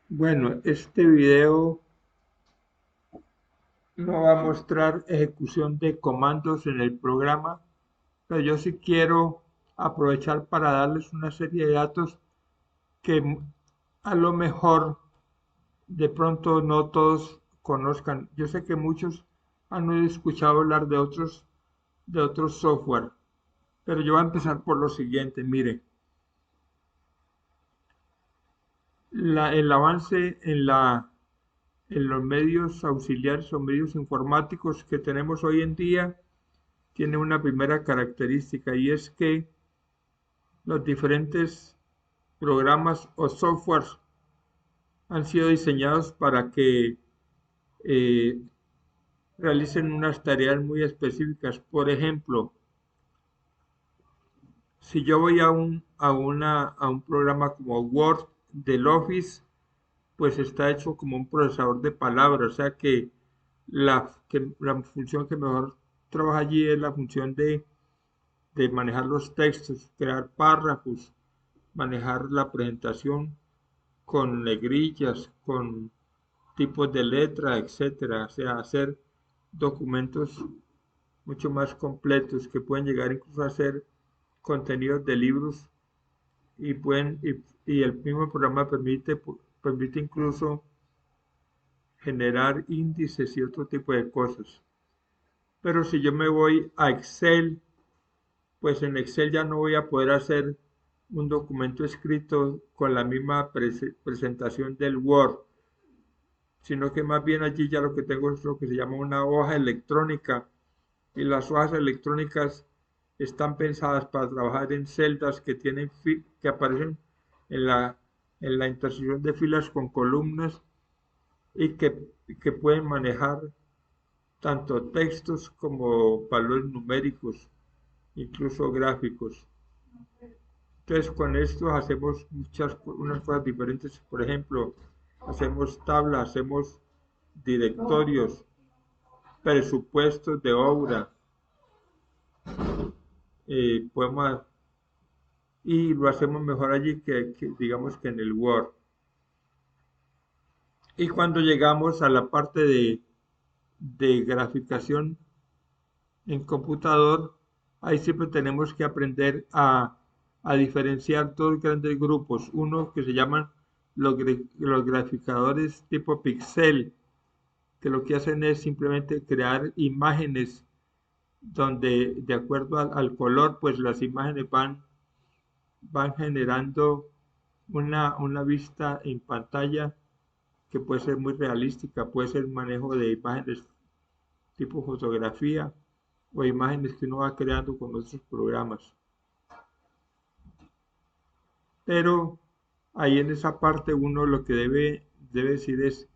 Bueno, este video no va a mostrar ejecución de comandos en el programa, pero yo sí quiero aprovechar para darles una serie de datos que a lo mejor de pronto no todos conozcan. Yo sé que muchos han escuchado hablar de otros software, pero yo voy a empezar por lo siguiente. Mire, el avance en los medios auxiliares o medios informáticos que tenemos hoy en día tiene una primera característica y es que los diferentes programas o softwares han sido diseñados para que eh, realicen unas tareas muy específicas. Por ejemplo, si yo voy a un programa como Word del Office, pues está hecho como un procesador de palabras, o sea que la función que mejor trabaja allí es la función de manejar los textos, crear párrafos, manejar la presentación con negrillas, con tipos de letra, etcétera, o sea, hacer documentos mucho más completos que pueden llegar incluso a ser contenidos de libros y el mismo programa permite incluso generar índices y otro tipo de cosas. Pero si yo me voy a Excel, pues en Excel ya no voy a poder hacer un documento escrito con la misma presentación del Word, sino que más bien allí ya lo que tengo es lo que se llama una hoja electrónica y las hojas electrónicas están pensadas para trabajar en celdas que aparecen en la intersección de filas con columnas y que pueden manejar tanto textos como valores numéricos, incluso gráficos. Entonces con esto hacemos unas cosas diferentes. Por ejemplo, hacemos tablas, hacemos directorios, presupuestos de obra, podemos, y lo hacemos mejor allí que digamos que en el Word. Y cuando llegamos a la parte de graficación en computador, ahí siempre tenemos que aprender a diferenciar dos grandes grupos. Uno que se llaman los graficadores tipo pixel, que lo que hacen es simplemente crear imágenes donde de acuerdo al color, pues las imágenes van generando una vista en pantalla que puede ser muy realística, puede ser manejo de imágenes tipo fotografía o imágenes que uno va creando con otros programas. Pero ahí en esa parte uno lo que debe decir es,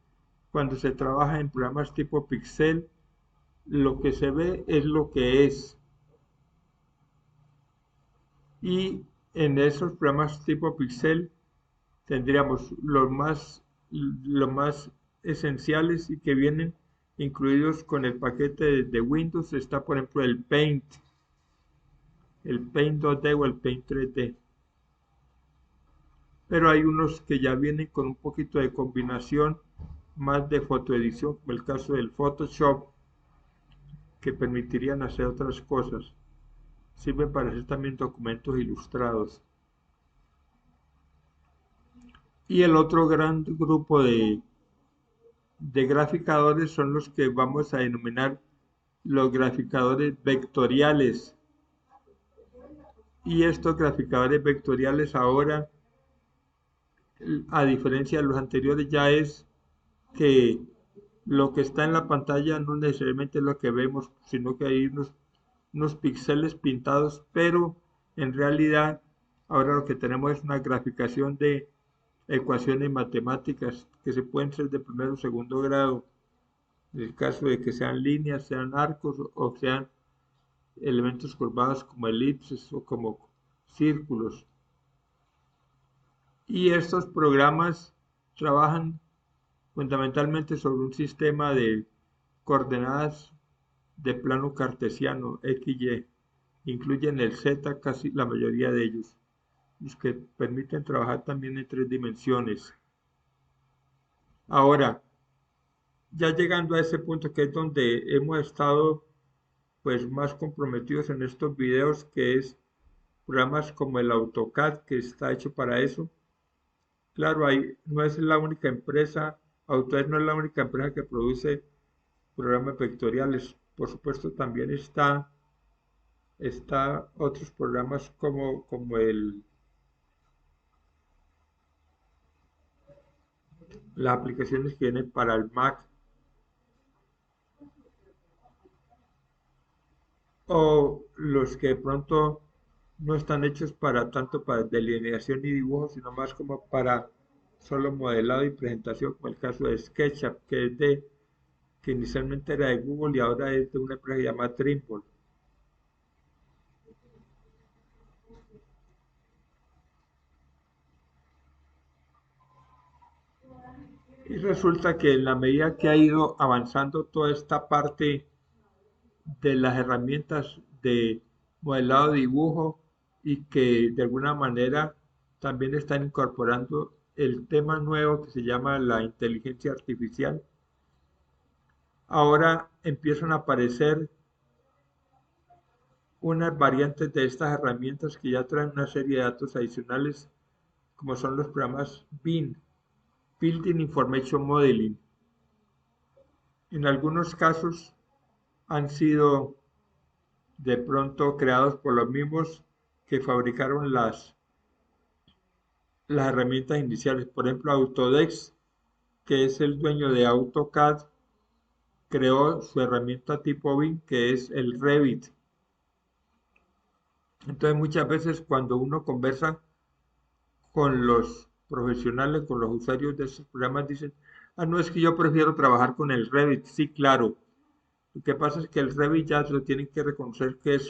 cuando se trabaja en programas tipo Pixel, lo que se ve es lo que es. Y en esos programas tipo Pixel tendríamos los más esenciales y que vienen incluidos con el paquete de Windows. Está, por ejemplo, el Paint 2D o el Paint 3D. Pero hay unos que ya vienen con un poquito de combinación más de fotoedición, como el caso del Photoshop, que permitirían hacer otras cosas. Sirven para hacer también documentos ilustrados. Y el otro gran grupo de graficadores son los que vamos a denominar los graficadores vectoriales. Y estos graficadores vectoriales ahora, a diferencia de los anteriores, ya es que lo que está en la pantalla no necesariamente es lo que vemos, sino que hay unos píxeles pintados, pero en realidad ahora lo que tenemos es una graficación de ecuaciones matemáticas que se pueden ser de primero o segundo grado, en el caso de que sean líneas, sean arcos o sean elementos curvados como elipses o como círculos. Y estos programas trabajan fundamentalmente sobre un sistema de coordenadas de plano cartesiano, XY. Incluyen el Z casi la mayoría de ellos. los que permiten trabajar también en 3 dimensiones. Ahora, ya llegando a ese punto que es donde hemos estado pues más comprometidos en estos videos, que es programas como el AutoCAD, que está hecho para eso. Claro, no es la única empresa, AutoCAD no es la única empresa que produce programas vectoriales. Por supuesto, también está otros programas como las aplicaciones que vienen para el Mac, o los que de pronto no están hechos para tanto para delineación y dibujo, sino más como para solo modelado y presentación, como el caso de SketchUp, que inicialmente era de Google y ahora es de una empresa llamada Trimble. Y resulta que en la medida que ha ido avanzando toda esta parte de las herramientas de modelado de dibujo, y que de alguna manera también están incorporando el tema nuevo que se llama la inteligencia artificial, ahora empiezan a aparecer unas variantes de estas herramientas que ya traen una serie de datos adicionales, como son los programas BIM, Building Information Modeling. En algunos casos han sido de pronto creados por los mismos que fabricaron las herramientas iniciales. Por ejemplo, Autodesk, que es el dueño de AutoCAD, creó su herramienta tipo BIM, que es el Revit. Entonces, muchas veces cuando uno conversa con los profesionales, con los usuarios de estos programas, dicen, no, es que yo prefiero trabajar con el Revit. Sí, claro. Lo que pasa es que el Revit ya lo tienen que reconocer que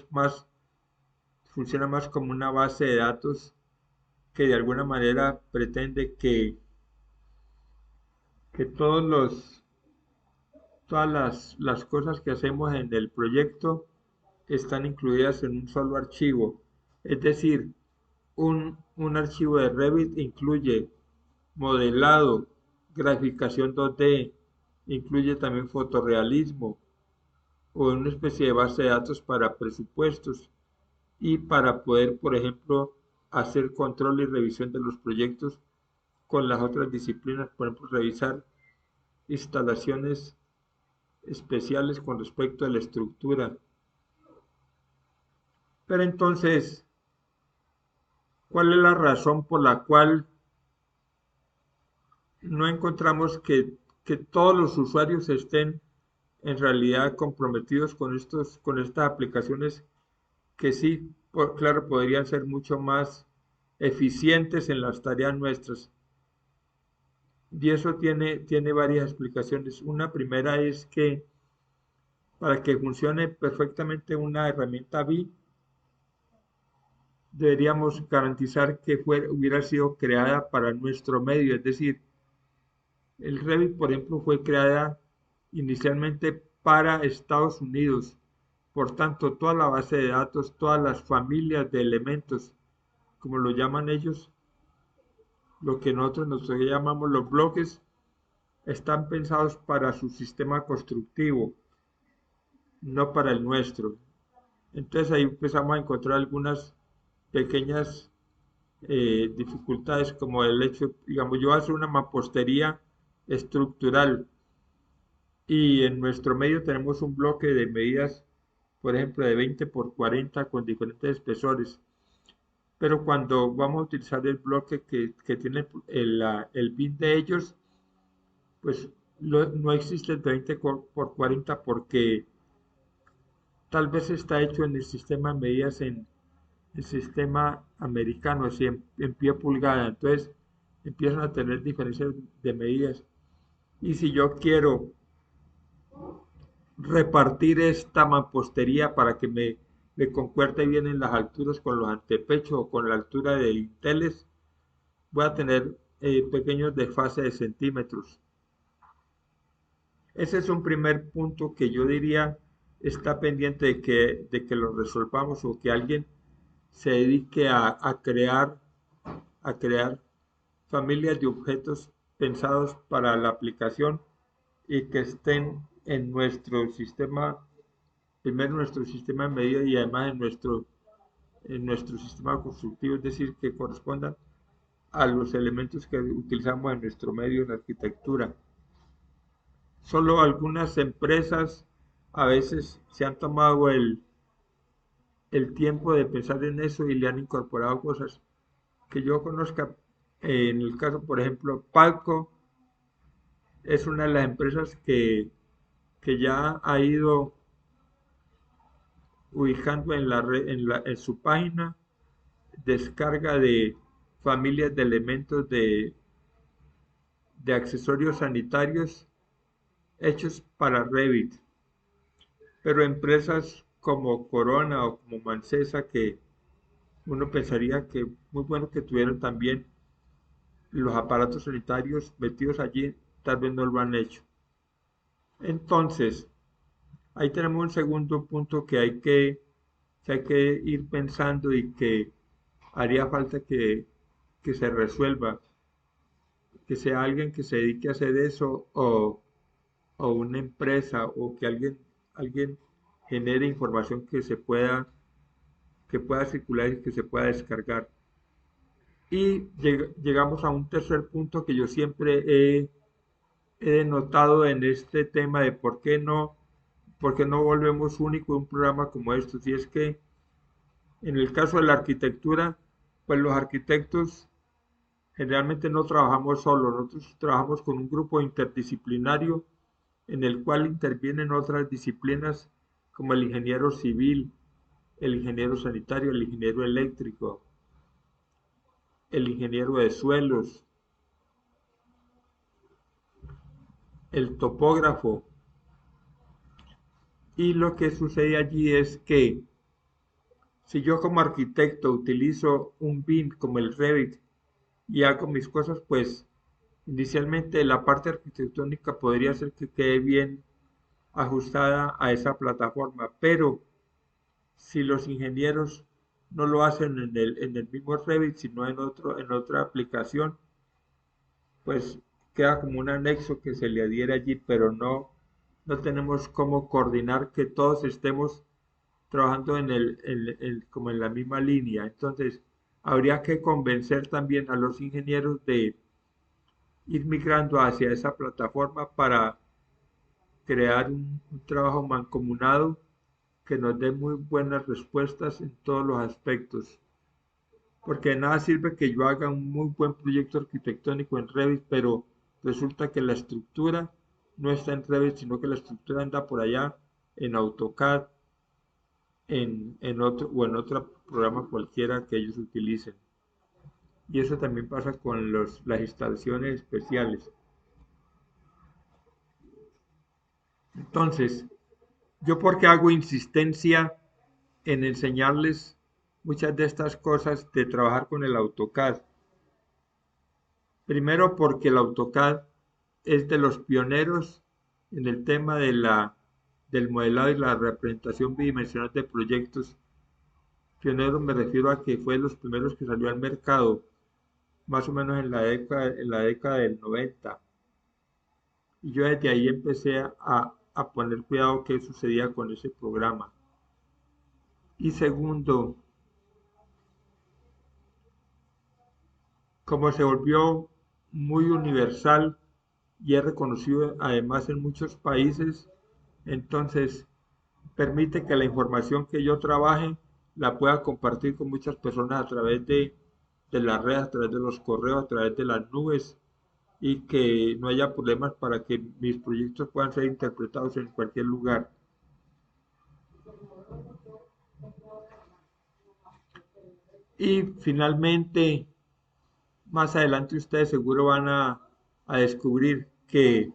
funciona más como una base de datos que de alguna manera pretende que todas las cosas que hacemos en el proyecto están incluidas en un solo archivo. Es decir, un archivo de Revit incluye modelado, graficación 2D, incluye también fotorrealismo o una especie de base de datos para presupuestos y para poder, por ejemplo, hacer control y revisión de los proyectos con las otras disciplinas, por ejemplo, revisar instalaciones especiales con respecto a la estructura. Pero entonces, ¿cuál es la razón por la cual no encontramos que todos los usuarios estén en realidad comprometidos con estas aplicaciones que sí, claro, podrían ser mucho más eficientes en las tareas nuestras? Y eso tiene varias explicaciones. Una primera es que para que funcione perfectamente una herramienta BIM, deberíamos garantizar que hubiera sido creada para nuestro medio. Es decir, el Revit, por ejemplo, fue creada inicialmente para Estados Unidos. Por tanto, toda la base de datos, todas las familias de elementos, como lo llaman ellos, lo que nosotros llamamos los bloques, están pensados para su sistema constructivo, no para el nuestro. Entonces ahí empezamos a encontrar algunas pequeñas dificultades, como el hecho, digamos, yo hago una mampostería estructural y en nuestro medio tenemos un bloque de medidas, por ejemplo, de 20 por 40 con diferentes espesores. Pero cuando vamos a utilizar el bloque que tiene el BIM de ellos, pues no existe el de 20 por 40 porque tal vez está hecho en el sistema de medidas en el sistema americano, así en pie pulgada. Entonces empiezan a tener diferencias de medidas. Y si yo quiero repartir esta mampostería para que me concuerde bien en las alturas con los antepechos o con la altura de dinteles, voy a tener pequeños desfases de centímetros. Ese es un primer punto que yo diría está pendiente de que lo resolvamos, o que alguien se dedique a crear a crear familias de objetos pensados para la aplicación y que estén en nuestro sistema, primero en nuestro sistema de medida y además en nuestro sistema constructivo, es decir, que correspondan a los elementos que utilizamos en nuestro medio de arquitectura. Solo algunas empresas a veces se han tomado el tiempo de pensar en eso y le han incorporado cosas que yo conozca. En el caso, por ejemplo, Palco es una de las empresas que ya ha ido ubicando en, en su página descarga de familias de elementos de accesorios sanitarios hechos para Revit. Pero empresas como Corona o como Mancesa, que uno pensaría que muy bueno que tuvieran también los aparatos sanitarios metidos allí, tal vez no lo han hecho. Entonces, ahí tenemos un segundo punto que hay que ir pensando y que haría falta que se resuelva, que sea alguien que se dedique a hacer eso o una empresa o que alguien genere información que pueda circular y que se pueda descargar. Y llegamos a un tercer punto que yo siempre he notado en este tema de por qué no volvemos único un programa como estos. Y es que en el caso de la arquitectura, pues los arquitectos generalmente no trabajamos solos, nosotros trabajamos con un grupo interdisciplinario en el cual intervienen otras disciplinas como el ingeniero civil, el ingeniero sanitario, el ingeniero eléctrico, el ingeniero de suelos, el topógrafo. Y lo que sucede allí es que si yo como arquitecto utilizo un BIM como el Revit y hago mis cosas, pues inicialmente la parte arquitectónica podría ser que quede bien ajustada a esa plataforma, pero si los ingenieros no lo hacen en el mismo Revit, sino en otra aplicación, pues queda como un anexo que se le adhiere allí, pero no tenemos cómo coordinar que todos estemos trabajando como en la misma línea. Entonces, habría que convencer también a los ingenieros de ir migrando hacia esa plataforma para crear un trabajo mancomunado que nos dé muy buenas respuestas en todos los aspectos. Porque de nada sirve que yo haga un muy buen proyecto arquitectónico en Revit, pero resulta que la estructura no está en Revit, sino que la estructura anda por allá en AutoCAD, en otro o en otro programa cualquiera que ellos utilicen. Y eso también pasa con las instalaciones especiales. Entonces, yo porque hago insistencia en enseñarles muchas de estas cosas de trabajar con el AutoCAD. Primero porque el AutoCAD es de los pioneros en el tema del modelado y la representación bidimensional de proyectos. Pionero me refiero a que fue de los primeros que salió al mercado, más o menos en la década del 90. Y yo desde ahí empecé a poner cuidado qué sucedía con ese programa. Y segundo, como se volvió muy universal y es reconocido además en muchos países, entonces permite que la información que yo trabaje la pueda compartir con muchas personas a través de las redes, a través de los correos, a través de las nubes y que no haya problemas para que mis proyectos puedan ser interpretados en cualquier lugar. Y finalmente, más adelante ustedes seguro van a descubrir que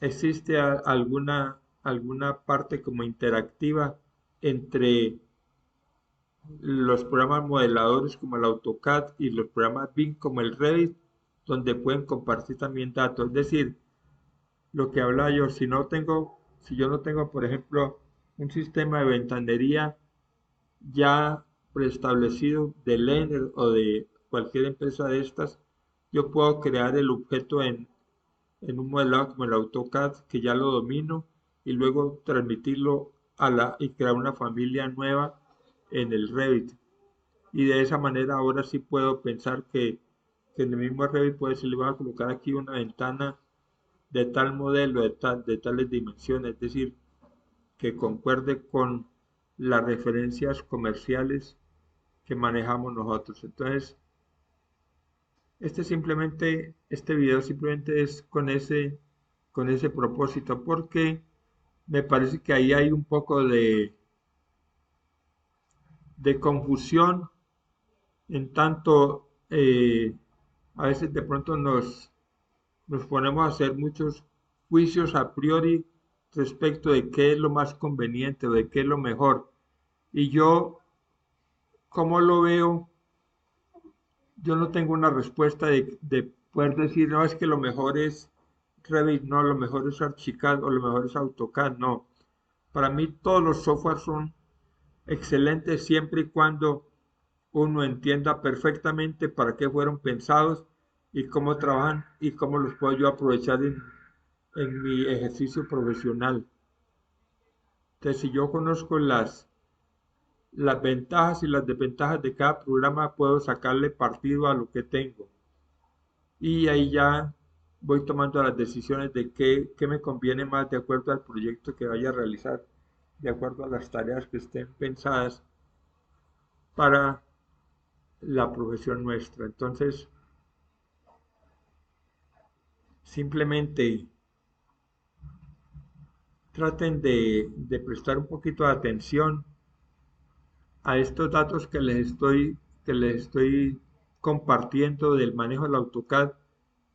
existe alguna parte como interactiva entre los programas modeladores como el AutoCAD y los programas BIM como el Revit, donde pueden compartir también datos. Es decir, lo que hablaba yo, si yo no tengo, por ejemplo, un sistema de ventanería ya preestablecido de Lenner cualquier empresa de estas, yo puedo crear el objeto en un modelado como el AutoCAD, que ya lo domino, y luego transmitirlo y crear una familia nueva en el Revit. Y de esa manera ahora sí puedo pensar que en el mismo Revit puede decir, le voy a colocar aquí una ventana de tal modelo, de tales dimensiones, es decir, que concuerde con las referencias comerciales que manejamos nosotros. Entonces, este video simplemente es con ese propósito, porque me parece que ahí hay un poco de confusión, en tanto a veces de pronto nos ponemos a hacer muchos juicios a priori respecto de qué es lo más conveniente o de qué es lo mejor. Y yo, como lo veo, yo no tengo una respuesta de poder decir, no, es que lo mejor es Revit, no, lo mejor es Archicad o lo mejor es AutoCAD, no. Para mí todos los softwares son excelentes siempre y cuando uno entienda perfectamente para qué fueron pensados y cómo trabajan y cómo los puedo yo aprovechar en mi ejercicio profesional. Entonces, si yo conozco las ventajas y las desventajas de cada programa, puedo sacarle partido a lo que tengo. Y ahí ya voy tomando las decisiones de qué me conviene más de acuerdo al proyecto que vaya a realizar, de acuerdo a las tareas que estén pensadas para la profesión nuestra. Entonces, simplemente traten de prestar un poquito de atención a estos datos que les estoy compartiendo del manejo del AutoCAD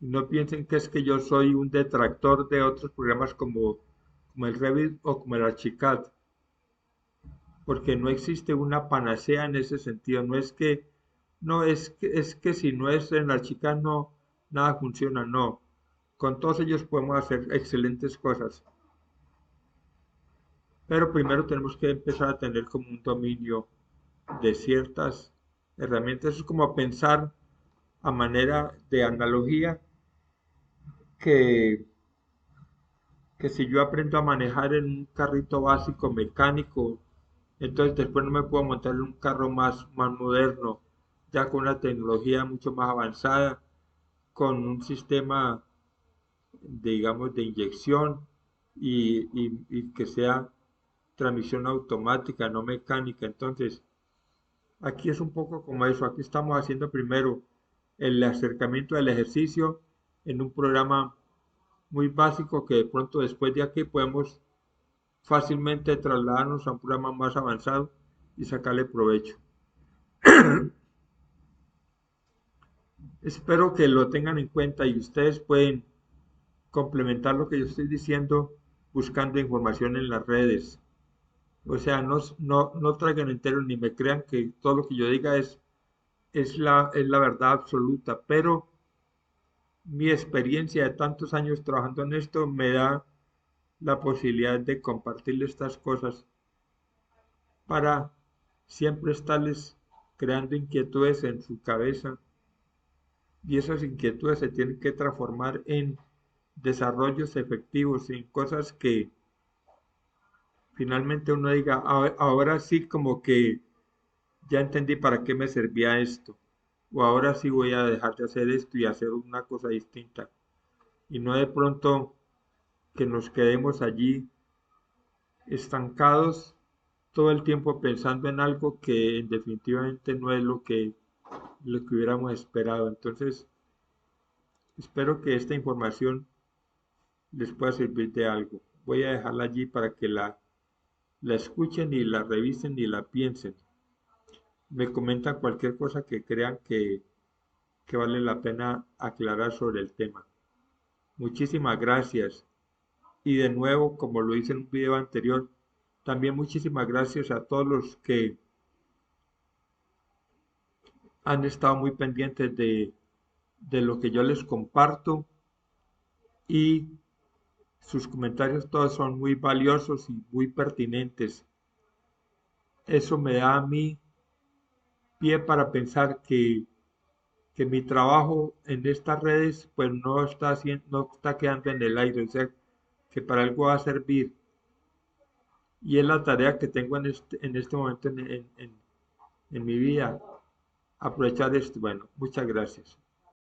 y no piensen que es que yo soy un detractor de otros programas como el Revit o como el Archicad, porque no existe una panacea en ese sentido. Es que si no es en el Archicad no, nada funciona, no. Con todos ellos podemos hacer excelentes cosas, pero primero tenemos que empezar a tener como un dominio de ciertas herramientas. Es como pensar a manera de analogía que, que si yo aprendo a manejar en un carrito básico mecánico, entonces después no me puedo montar en un carro más moderno, ya con una tecnología mucho más avanzada, con un sistema, digamos, de inyección y que sea transmisión automática, no mecánica. Entonces, aquí es un poco como eso. Aquí estamos haciendo primero el acercamiento del ejercicio en un programa muy básico que de pronto después de aquí podemos fácilmente trasladarnos a un programa más avanzado y sacarle provecho. Espero que lo tengan en cuenta y ustedes pueden complementar lo que yo estoy diciendo buscando información en las redes. O sea, no traigan entero ni me crean que todo lo que yo diga es la verdad absoluta, pero mi experiencia de tantos años trabajando en esto me da la posibilidad de compartirle estas cosas para siempre estarles creando inquietudes en su cabeza y esas inquietudes se tienen que transformar en desarrollos efectivos, en cosas que finalmente uno diga, ahora sí como que ya entendí para qué me servía esto, o ahora sí voy a dejar de hacer esto y hacer una cosa distinta, y no de pronto que nos quedemos allí estancados todo el tiempo pensando en algo que definitivamente no es lo que hubiéramos esperado. Entonces, espero que esta información les pueda servir de algo. Voy a dejarla allí para que la escuchen y la revisen y la piensen. Me comentan cualquier cosa que crean que vale la pena aclarar sobre el tema. Muchísimas gracias. Y de nuevo, como lo hice en un video anterior, también muchísimas gracias a todos los que han estado muy pendientes de lo que yo les comparto y sus comentarios todos son muy valiosos y muy pertinentes. Eso me da a mí pie para pensar que que mi trabajo en estas redes pues no está quedando en el aire, o sea, que para algo va a servir. Y es la tarea que tengo en este momento en mi vida, aprovechar esto. Bueno, muchas gracias.